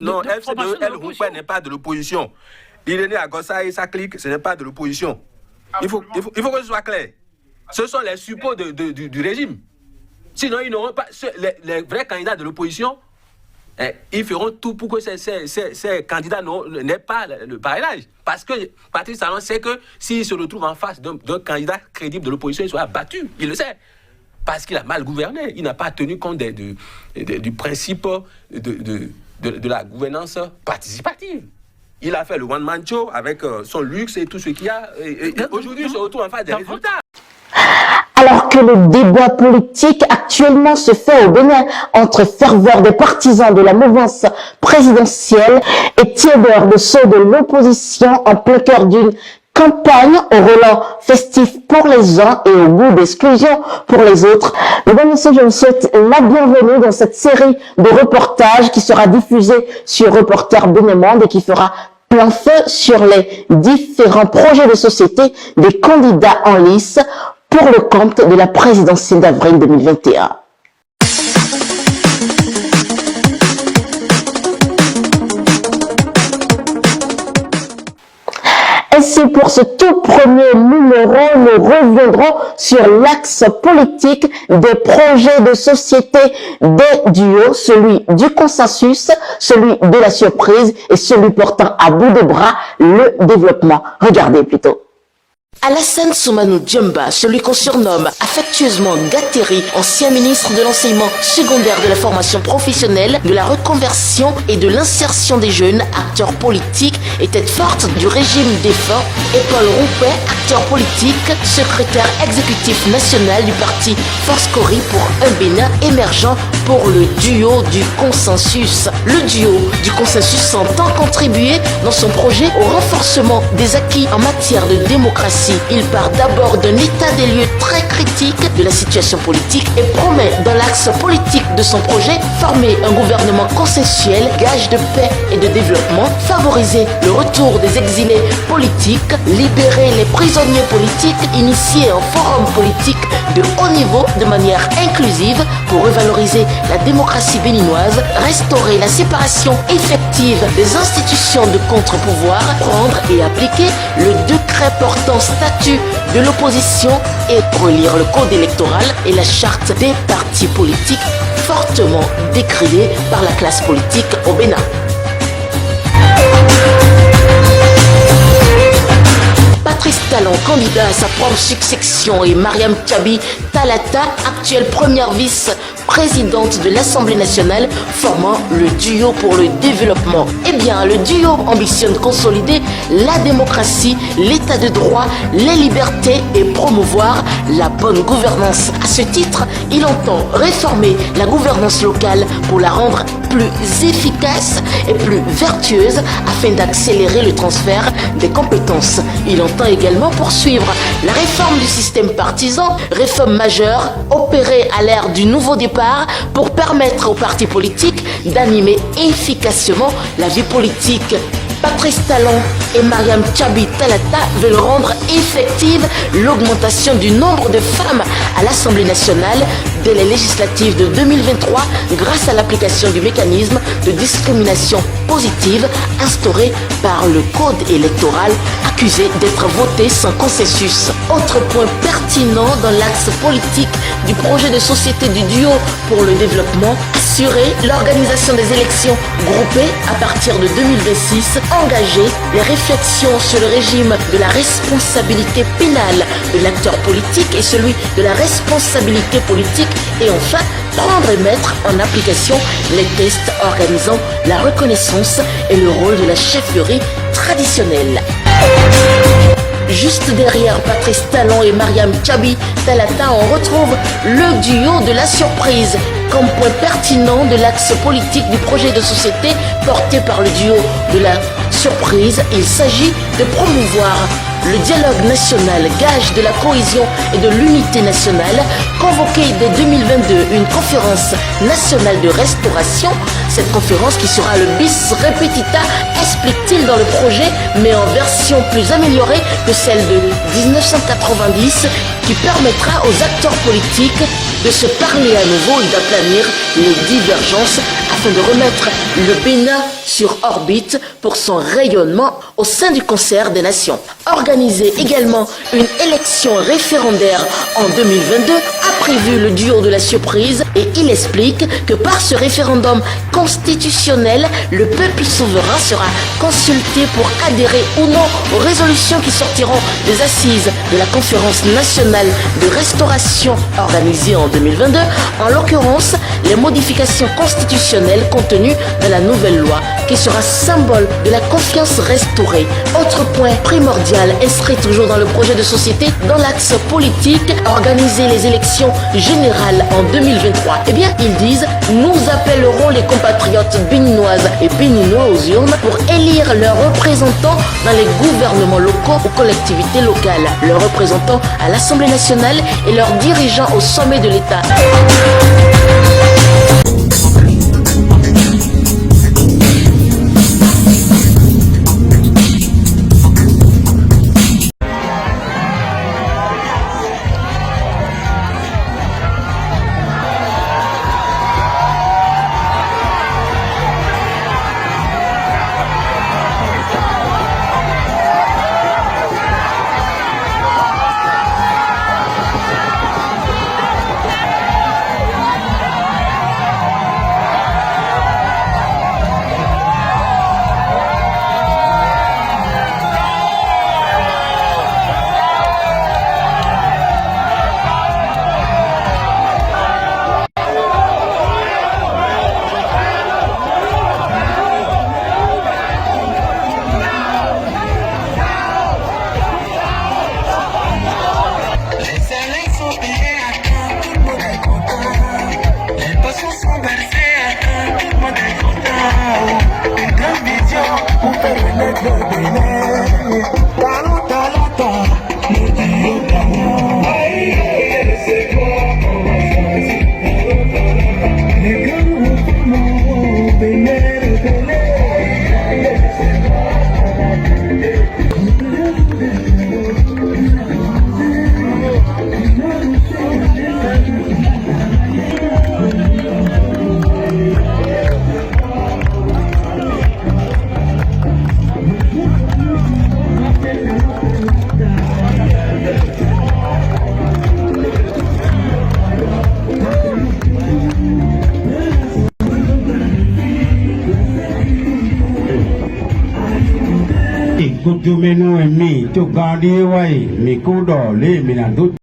Non, FCDE, El Roumpé n'est pas de l'opposition. Il est né à Gossa et sa clique, ce n'est pas de l'opposition. Il faut que ce soit clair. Ce sont les suppôts du régime. Sinon, ils n'auront pas. Les vrais candidats de l'opposition, ils feront tout pour que ces candidats n'aient pas le parrainage. Parce que Patrice Talon sait que s'il se retrouve en face d'un candidat crédible de l'opposition, il sera battu. Il le sait. Parce qu'il a mal gouverné. Il n'a pas tenu compte du principe de la gouvernance participative. Il a fait le one-man show avec son luxe et tout ce qu'il y a. Aujourd'hui, il se retrouve en face des résultats. Alors que le débat politique actuellement se fait au Bénin entre ferveur des partisans de la mouvance présidentielle et tiédeur de ceux de l'opposition en plein cœur d'une campagne au relent festif pour les uns et au goût d'exclusion pour les autres. Mesdames et messieurs, je vous souhaite la bienvenue dans cette série de reportages qui sera diffusée sur Reporter Bénémonde et qui fera plein feu sur les différents projets de société des candidats en lice pour le compte de la présidentielle d'avril 2021. Ainsi, pour ce tout premier numéro, nous reviendrons sur l'axe politique des projets de société des duos, celui du consensus, celui de la surprise et celui portant à bout de bras le développement. Regardez plutôt. Alassane Soumanou Djemba, celui qu'on surnomme affectueusement Gatteri, ancien ministre de l'enseignement secondaire, de la formation professionnelle, de la reconversion et de l'insertion des jeunes, acteurs politiques et tête forte du régime défunt, et Paul Roumpé, acteur politique, secrétaire exécutif national du parti Force Cori pour un Bénin émergent pour le duo du consensus. Le duo du consensus s'entend contribuer dans son projet au renforcement des acquis en matière de démocratie. Il part d'abord d'un état des lieux très critique de la situation politique et promet dans l'axe politique de son projet former un gouvernement consensuel, gage de paix et de développement, favoriser le retour des exilés politiques, libérer les prisonniers politiques, initier un forum politique de haut niveau de manière inclusive pour revaloriser la démocratie béninoise, restaurer la séparation effective des institutions de contre-pouvoir, prendre et appliquer le décret portant statut de l'opposition et relire le code électoral et la charte des partis politiques fortement décriés par la classe politique au Bénin. Patrice Talon, candidat à sa propre succession, et Mariam Tchabi Talata, actuelle première vice-présidente de l'Assemblée nationale, formant le duo pour le développement. Eh bien, le duo ambitionne consolider la démocratie, l'état de droit, les libertés et promouvoir la bonne gouvernance. À ce titre, il entend réformer la gouvernance locale pour la rendre plus efficace et plus vertueuse afin d'accélérer le transfert des compétences. Il entend également poursuivre la réforme du système partisan, réforme majeure opérée à l'ère du nouveau départ pour permettre aux partis politiques d'animer efficacement la vie politique. Patrice Talon et Mariam Tchabi Talata veulent rendre effective l'augmentation du nombre de femmes à l'Assemblée nationale dès les législatives de 2023 grâce à l'application du mécanisme de discrimination positive instauré par le code électoral, accusé d'être voté sans consensus. Autre point pertinent dans l'axe politique du projet de société du duo pour le développement, assurer l'organisation des élections groupées à partir de 2026, engager les réflexions sur le régime de la responsabilité pénale de l'acteur politique et celui de la responsabilité politique, et enfin prendre et mettre en application les tests organisant la reconnaissance et le rôle de la chefferie traditionnelle. Juste derrière Patrice Talon et Mariam Tchabi Talata, on retrouve le duo de la surprise. Comme point pertinent de l'axe politique du projet de société porté par le duo de la surprise, il s'agit de promouvoir le dialogue national, gage de la cohésion et de l'unité nationale, convoqué dès 2022 une conférence nationale de restauration. Cette conférence qui sera le bis repetita, explique-t-il dans le projet, mais en version plus améliorée que celle de 1990, qui permettra aux acteurs politiques de se parler à nouveau et d'aplanir les divergences afin de remettre le Bénin sur orbite pour son rayonnement au sein du concert des nations. Organiser également une élection référendaire en 2022 a prévu le duo de la surprise et il explique que par ce référendum constitutionnel, le peuple souverain sera consulté pour adhérer ou non aux résolutions qui sortiront des assises de la conférence nationale de restauration organisée en 2022, en l'occurrence les modifications constitutionnelles contenues dans la nouvelle loi qui sera symbole de la confiance restaurée. Autre point primordial inscrit toujours dans le projet de société, dans l'axe politique, organiser les élections générales en 2023. Eh bien, ils disent, nous appellerons les compatriotes béninoises et béninois aux urnes pour élire leurs représentants dans les gouvernements locaux ou collectivités locales, leurs représentants à l'Assemblée nationale et leurs dirigeants au sommet de l'État. Kujumenu emi to gandi wai mi kudo le minandu.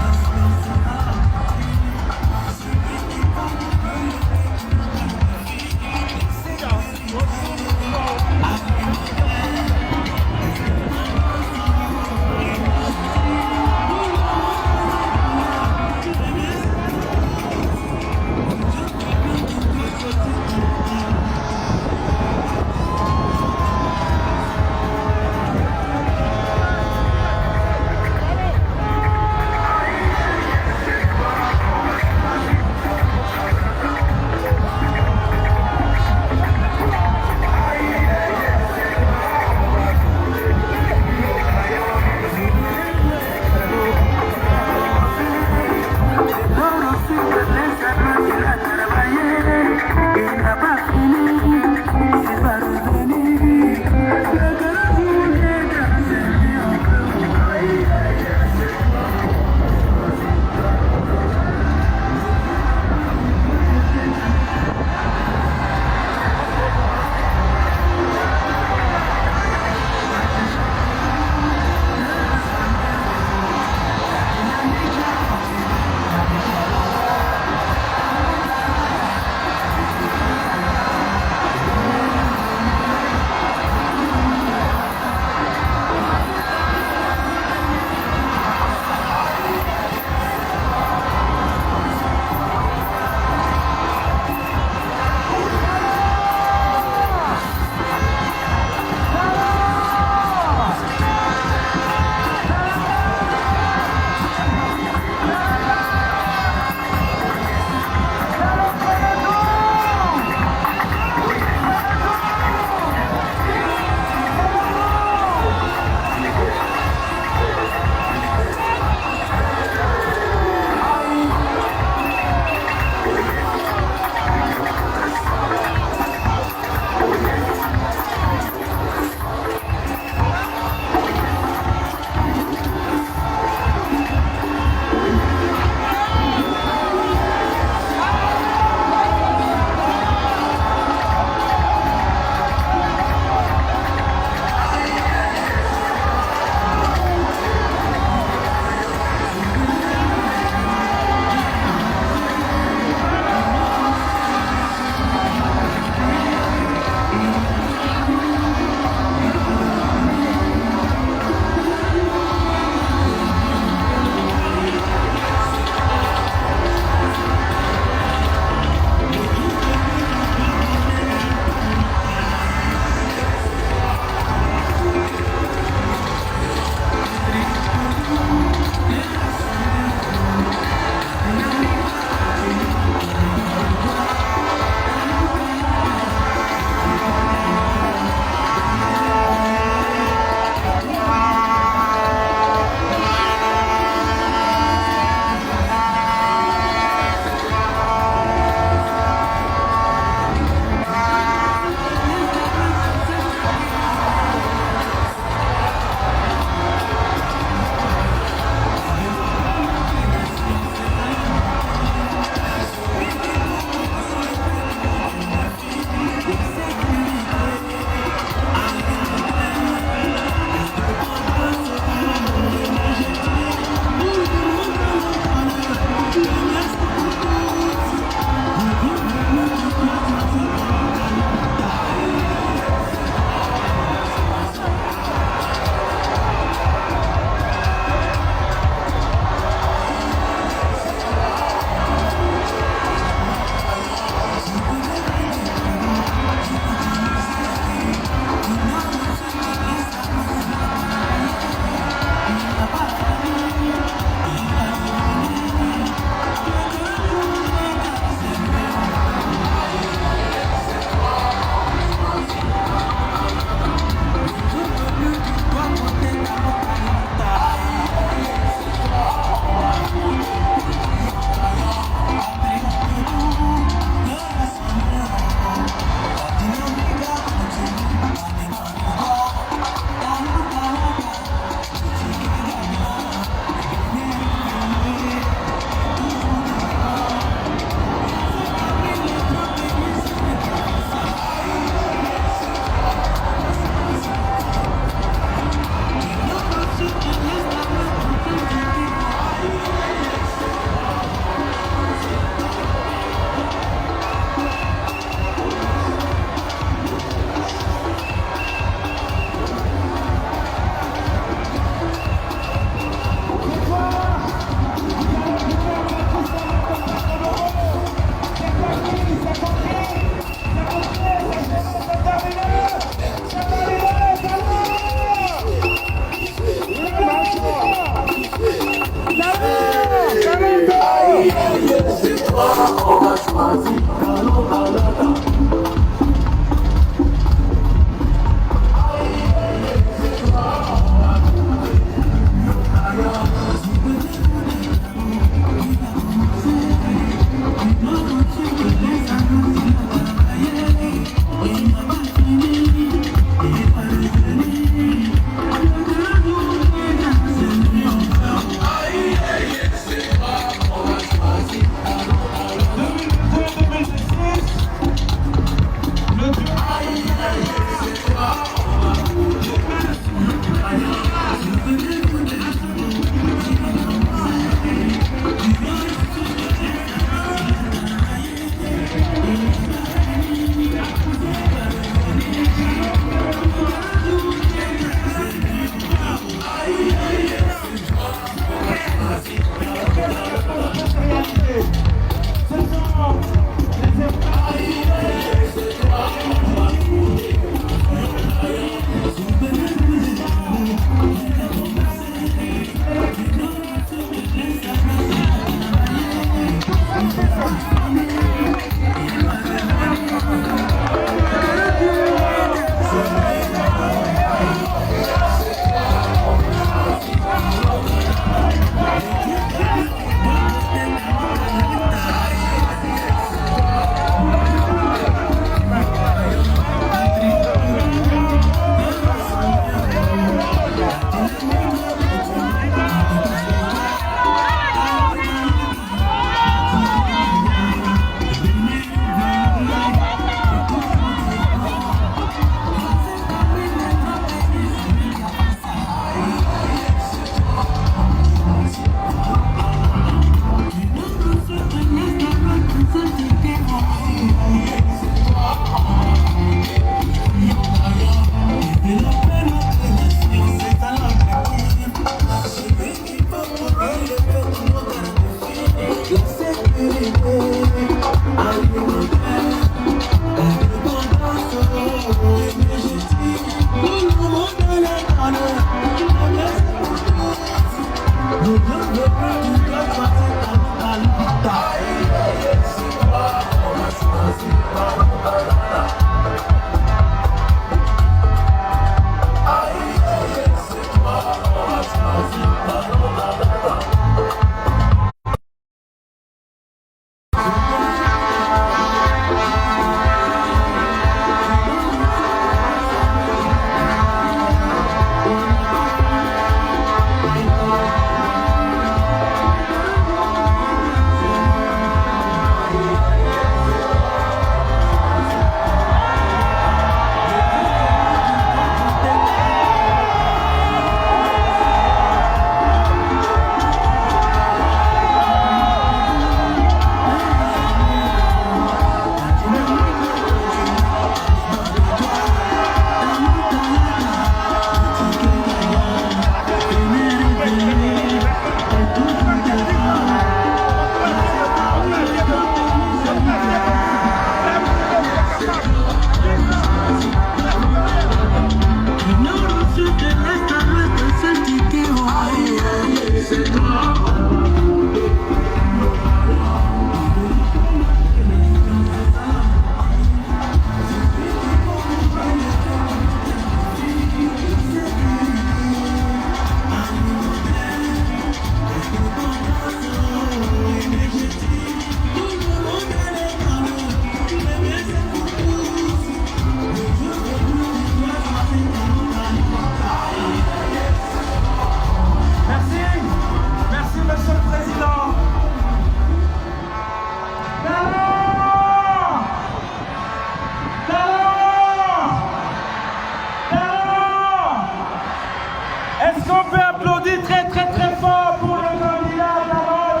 Est-ce qu'on peut applaudir très très très fort pour le candidat d'abord,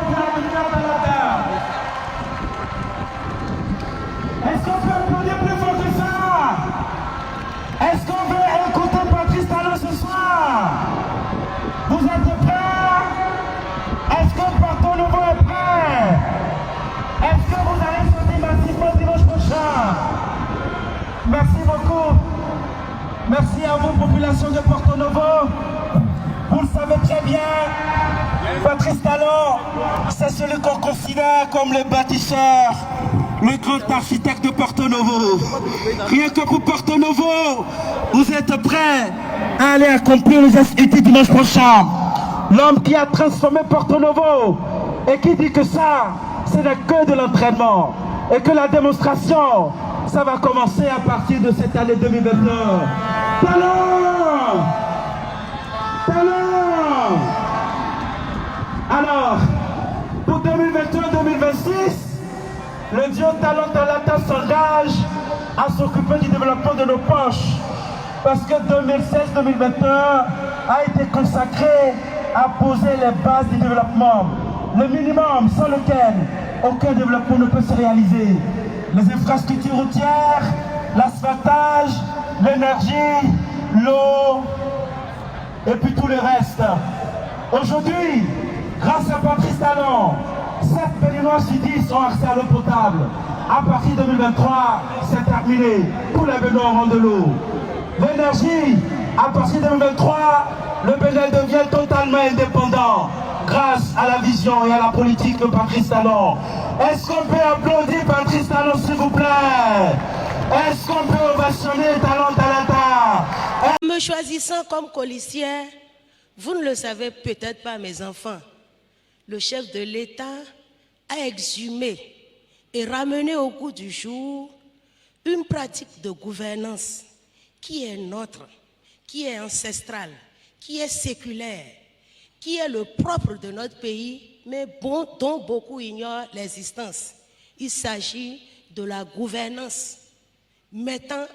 Talata? Est-ce qu'on peut applaudir plus fort que ça? Est-ce qu'on veut écouter Patrice Talon ce soir? Vous êtes prêts? Est-ce que Porto Novo est prêt? Est-ce que vous allez sauter massivement dimanche prochain? Merci beaucoup. Merci à vous, population de Porto Novo. Vous le savez très bien, Patrice Talon, c'est celui qu'on considère comme le bâtisseur, le grand architecte de Porto Novo. Rien que pour Porto Novo, vous êtes prêts à aller accomplir les SUT dimanche prochain. L'homme qui a transformé Porto Novo et qui dit que ça, c'est que de l'entraînement et que la démonstration, ça va commencer à partir de cette année 2021. Talon! Talon! Alors, pour 2021-2026, le duo Talon-Talata s'engage à s'occuper du développement de nos poches. Parce que 2016-2021 a été consacré à poser les bases du développement. Le minimum sans lequel aucun développement ne peut se réaliser. Les infrastructures routières, l'asphaltage, l'énergie, l'eau, et puis tout le reste. Aujourd'hui, grâce à Patrice Talon, 7 Béninois sur 10 ont accès à l'eau potable. À partir de 2023, c'est terminé. Tous les Béninois auront de l'eau. L'énergie, à partir de 2023, le Bénin devient totalement indépendant grâce à la vision et à la politique de Patrice Talon. Est-ce qu'on peut applaudir Patrice Talon, s'il vous plaît? Est-ce qu'on peut ovationner Talon Talata? Me choisissant comme colistière, vous ne le savez peut-être pas, mes enfants, le chef de l'État a exhumé et ramené au goût du jour une pratique de gouvernance qui est nôtre, qui est ancestrale, qui est séculaire, qui est le propre de notre pays, mais dont beaucoup ignorent l'existence. Il s'agit de la gouvernance, mettant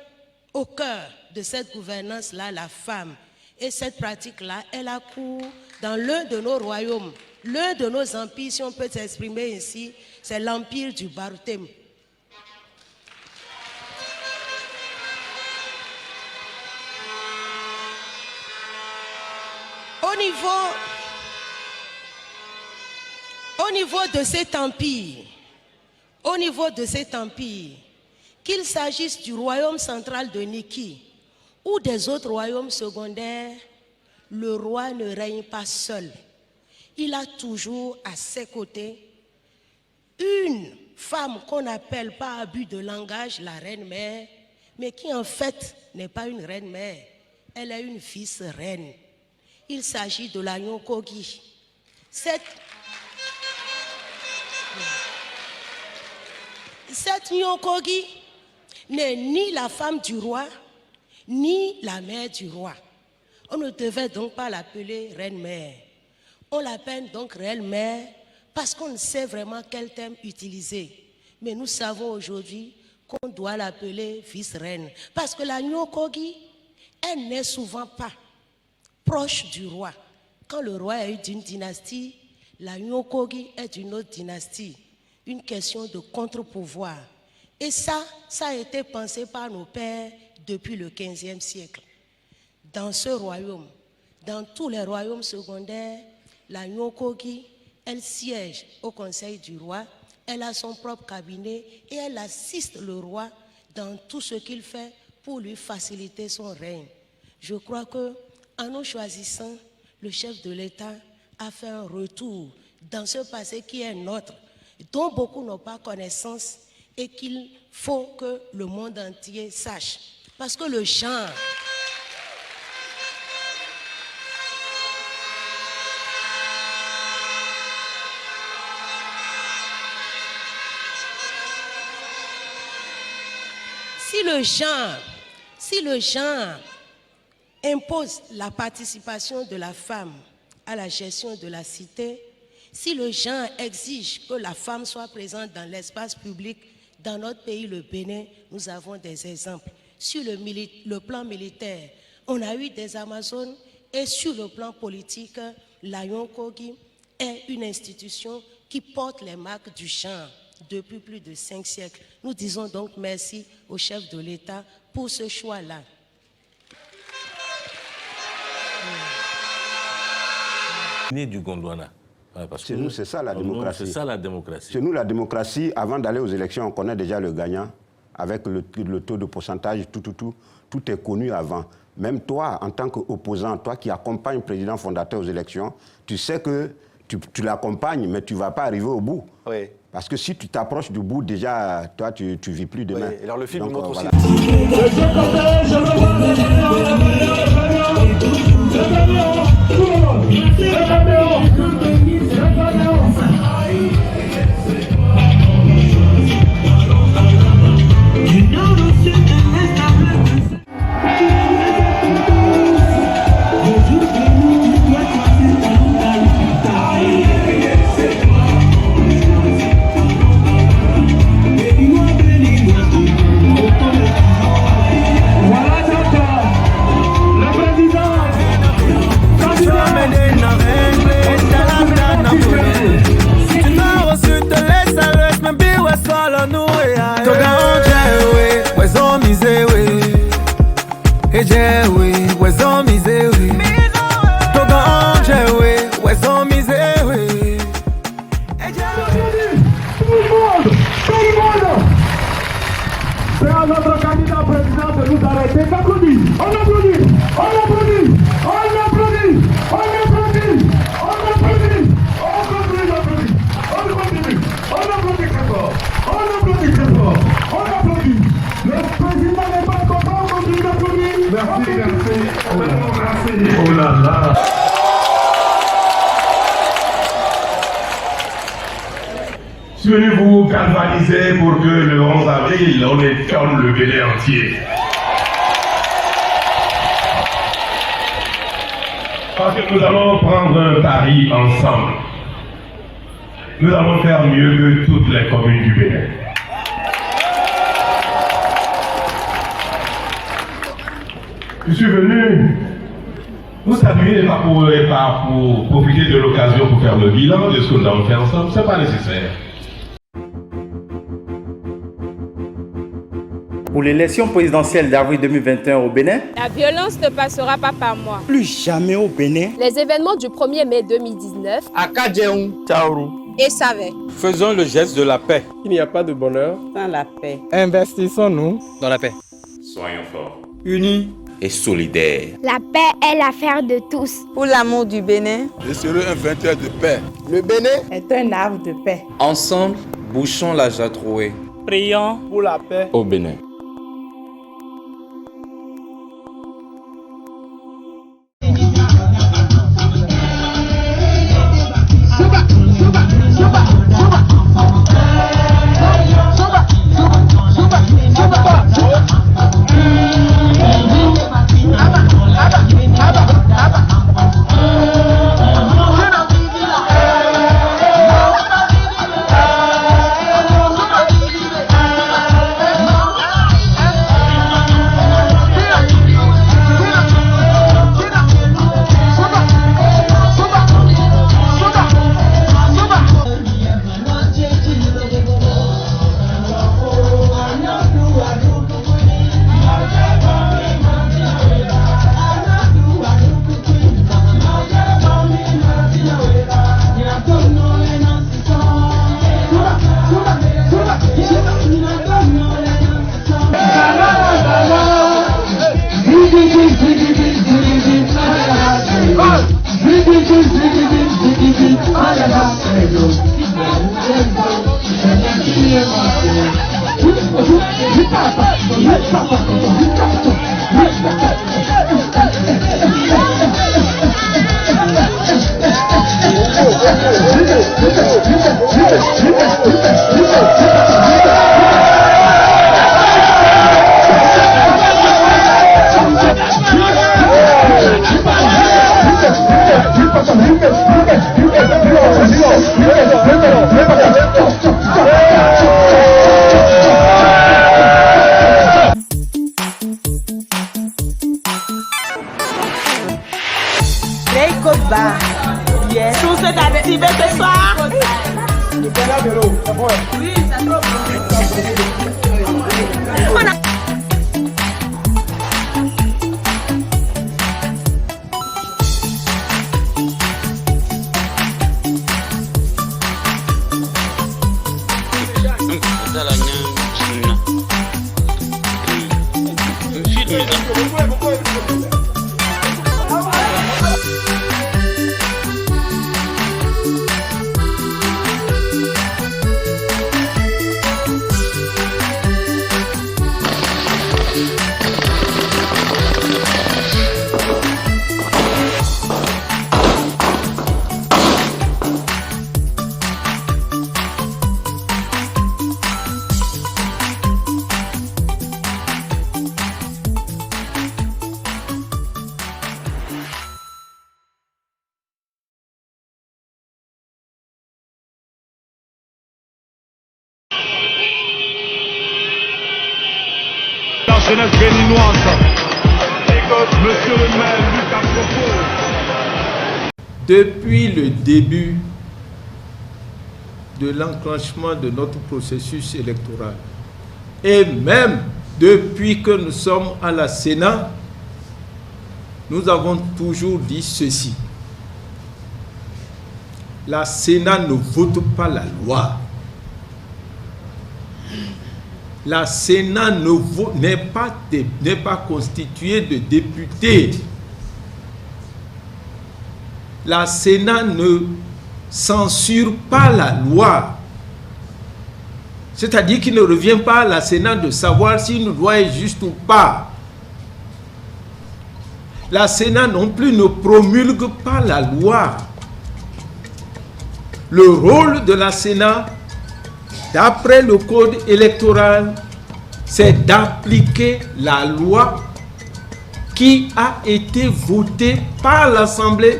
au cœur de cette gouvernance-là la femme. Et cette pratique-là, elle a cours dans l'un de nos royaumes, l'un de nos empires, si on peut s'exprimer ici, c'est l'empire du Barutem. Au niveau de cet empire, qu'il s'agisse du royaume central de Niki ou des autres royaumes secondaires, le roi ne règne pas seul. Il a toujours à ses côtés une femme qu'on appelle par abus de langage la reine-mère, mais qui en fait n'est pas une reine-mère, elle est une vice-reine. Il s'agit de la Nyokogi. Cette Nyokogi n'est ni la femme du roi, ni la mère du roi. On ne devait donc pas l'appeler reine-mère. On l'appelle donc reine-mère parce qu'on ne sait vraiment quel terme utiliser. Mais nous savons aujourd'hui qu'on doit l'appeler vice-reine. Parce que la Nyokogi, elle n'est souvent pas proche du roi. Quand le roi est d'une dynastie, la Nyokogi est d'une autre dynastie. Une question de contre-pouvoir. Et ça a été pensé par nos pères depuis le 15e siècle. Dans ce royaume, dans tous les royaumes secondaires, la Nyokogi, elle siège au conseil du roi, elle a son propre cabinet et elle assiste le roi dans tout ce qu'il fait pour lui faciliter son règne. Je crois que, en nous choisissant, le chef de l'État a fait un retour dans ce passé qui est nôtre, dont beaucoup n'ont pas connaissance et qu'il faut que le monde entier sache. Parce que le genre... Si le genre impose la participation de la femme à la gestion de la cité, si le genre exige que la femme soit présente dans l'espace public, dans notre pays, le Bénin, nous avons des exemples. Sur le plan militaire, on a eu des Amazones Et sur le plan politique, l'Ayon Kogi est une institution qui porte les marques du genre depuis plus de 5 siècles. Nous disons donc merci au chef de l'État pour ce choix-là. Du Gondwana. Chez nous, c'est ça la démocratie. C'est ça la démocratie. Chez nous, la démocratie, avant d'aller aux élections, on connaît déjà le gagnant. Avec le taux de pourcentage, tout est connu avant. Même toi, en tant qu'opposant, toi qui accompagnes le président fondateur aux élections, tu sais que tu l'accompagnes, mais tu ne vas pas arriver au bout. Oui. Parce que si tu t'approches du bout, déjà, toi, tu ne vis plus demain. Oui. Alors le film montre aussi... Je suis venu vous galvaniser pour que le 11 avril, on étonne le Bénin entier. Parce que nous allons prendre un pari ensemble. Nous allons faire mieux que toutes les communes du Bénin. Je suis venu vous saluer pas pour profiter de l'occasion pour faire le bilan de ce que nous allons faire ensemble. Ce n'est pas nécessaire. Pour l'élection présidentielle d'avril 2021 au Bénin, la violence ne passera pas par moi. Plus jamais au Bénin. Les événements du 1er mai 2019 à Kadjeon, Taourou et Savé. Faisons le geste de la paix. Il n'y a pas de bonheur sans la paix. Investissons-nous dans la paix. Soyons forts. Unis et solidaires. La paix est l'affaire de tous. Pour l'amour du Bénin, je serai un vainqueur de paix. Le Bénin est un arbre de paix. Ensemble, bouchons la Jatroué. Prions pour la paix au Bénin. bas. Yes. Tout cet activé ce soir. Oui, c'est trop bon. Jeunesse béninoise. Monsieur le maire Lucas Propos. Depuis le début de l'enclenchement de notre processus électoral, et même depuis que nous sommes à la Sénat, nous avons toujours dit ceci. La Sénat ne vote pas la loi. La Sénat n'est pas constituée de députés. La Sénat ne censure pas la loi. C'est-à-dire qu'il ne revient pas à la Sénat de savoir si une loi est juste ou pas. La Sénat non plus ne promulgue pas la loi. Le rôle de la Sénat, d'après le code électoral, c'est d'appliquer la loi qui a été votée par l'Assemblée,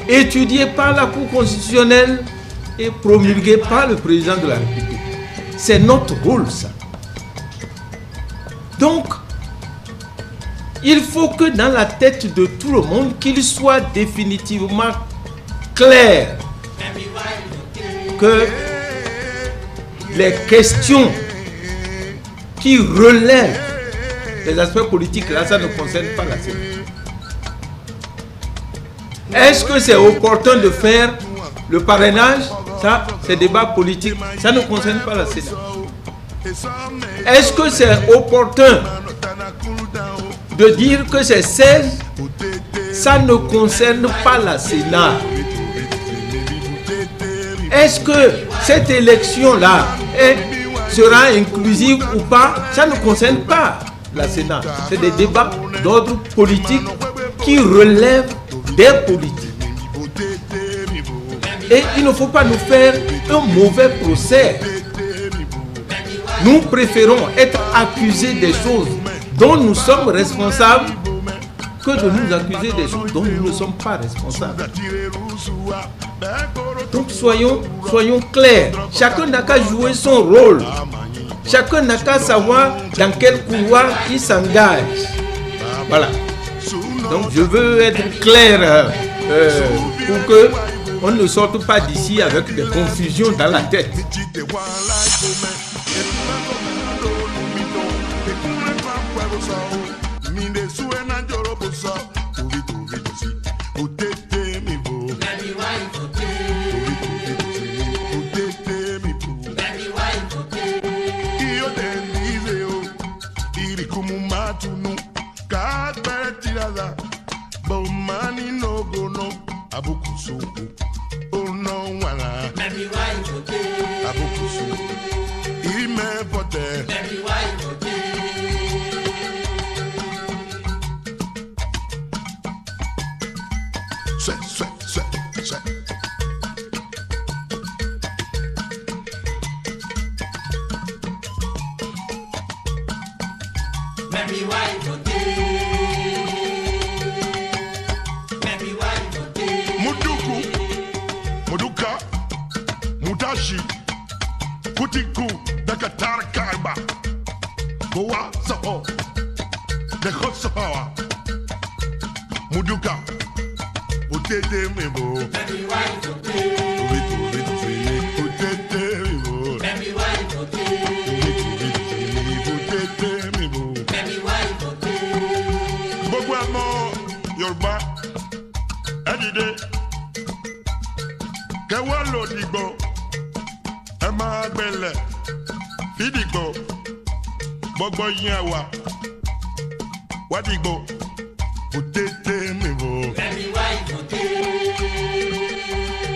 étudiée par la Cour constitutionnelle et promulguée par le président de la République. C'est notre rôle, ça. Donc, il faut que dans la tête de tout le monde, qu'il soit définitivement clair que les questions qui relèvent des aspects politiques, là, ça ne concerne pas la Sénat. Est-ce que c'est opportun de faire le parrainage? Ça, c'est débat politique. Ça ne concerne pas la Sénat. Est-ce que c'est opportun de dire que c'est 16? Ça ne concerne pas la Sénat. Est-ce que cette élection-là sera inclusive ou pas? Ça ne concerne pas la Sénat. C'est des débats d'ordre politique qui relèvent des politiques. Et il ne faut pas nous faire un mauvais procès. Nous préférons être accusés des choses dont nous sommes responsables que de nous accuser des choses dont nous ne sommes pas responsables. Donc soyons clairs. Chacun n'a qu'à jouer son rôle. Chacun n'a qu'à savoir dans quel couloir il s'engage. Voilà. Donc je veux être clair pour que on ne sorte pas d'ici avec des confusions dans la tête. Kutiku Dakatar Karba Goa Sao De Hosawa Muduka Potete me bo. Baby why vote? Vito vito fini. Potete me bo. Baby why vote? Vito vito fini. Potete me bo. Baby why vote? Gbogbo àmọ́ Yorùbá ẹ dìde kẹwọ́ lò dìgbò ẹ máa gbẹlẹ̀ fídìgbò gbogbo yẹn wà wá dìgbò potete mi bò. Baby why vote?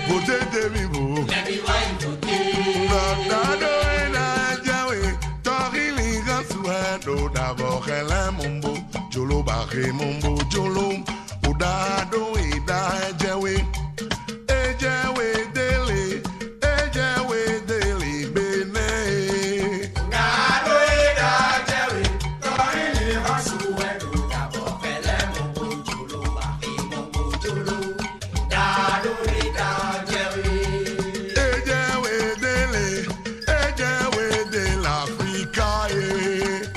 Potete mi bò. Baby why vote? Lọ́dọọdọ iná jáwé tọ́rí ní gàṣùwẹ̀ ló dàbọ̀ kẹlẹ́ mọ̀ ń bò jòló bàkẹ́ mọ̀ ń bò jòló ọ̀dàdọ ìdá ẹ̀jẹ̀wé ẹ̀jẹ̀wé délé ẹ̀jẹ̀wé délé gbẹ̀nẹ́. Ọ̀dàdọ ìdá ẹ̀jẹ̀wé tọ́rí ní gàṣùwẹ̀ ló dàbọ̀ kẹlẹ́ mọ̀ ń bò jòló bàkẹ́ mọ̀ ń bò jòló ọ̀dàdọ ìdá ẹ̀jẹ̀wé. Ẹ̀jẹ̀wé délé ẹ̀jẹ̀wé délé Áfíríkà yẹ.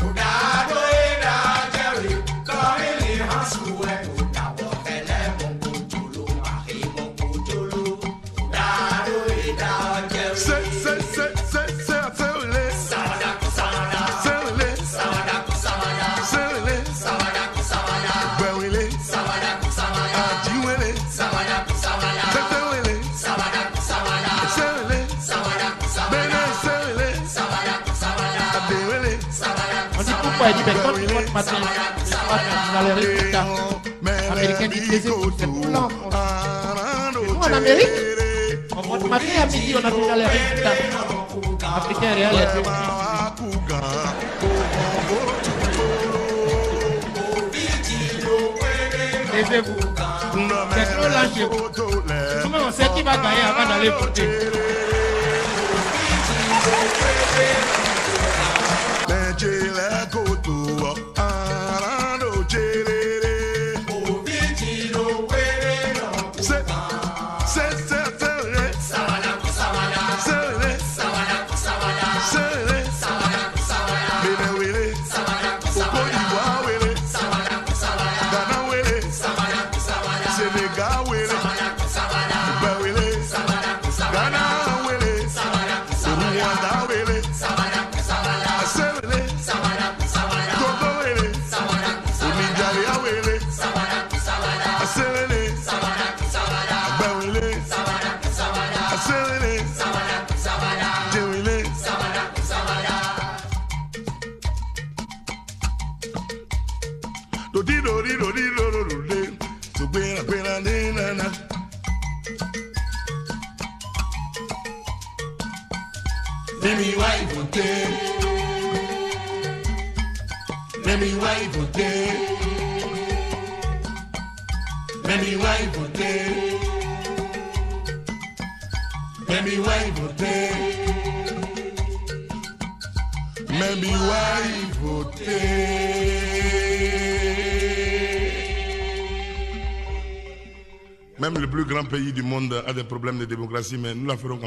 Ọ̀dàdọ ìdá ẹ̀jẹ̀wé tọ́rí ní gàṣùwẹ̀ ló dàbọ̀ kẹlẹ́ mọ̀ ń bò jòló bàkẹ́ mọ̀ ń bò jòló ọ̀dàdọ ìdá ẹ̀jẹ̀wé. On dit pourquoi il dit, mais quand tu vois ce matin, dans les résultats américains qui disaient que c'est pour l'enfance. Nous en Amérique, on vote matin à midi, on a déjà les résultats africains réels. Levez-vous. C'est trop lent chez vous. Nous-mêmes, on sait qui va gagner avant d'aller voter. Baby why vote? Baby why vote? Baby why vote? Baby why vote? Baby why vote? Même le plus grand pays du monde a des problèmes de démocratie, mais nous la ferons comme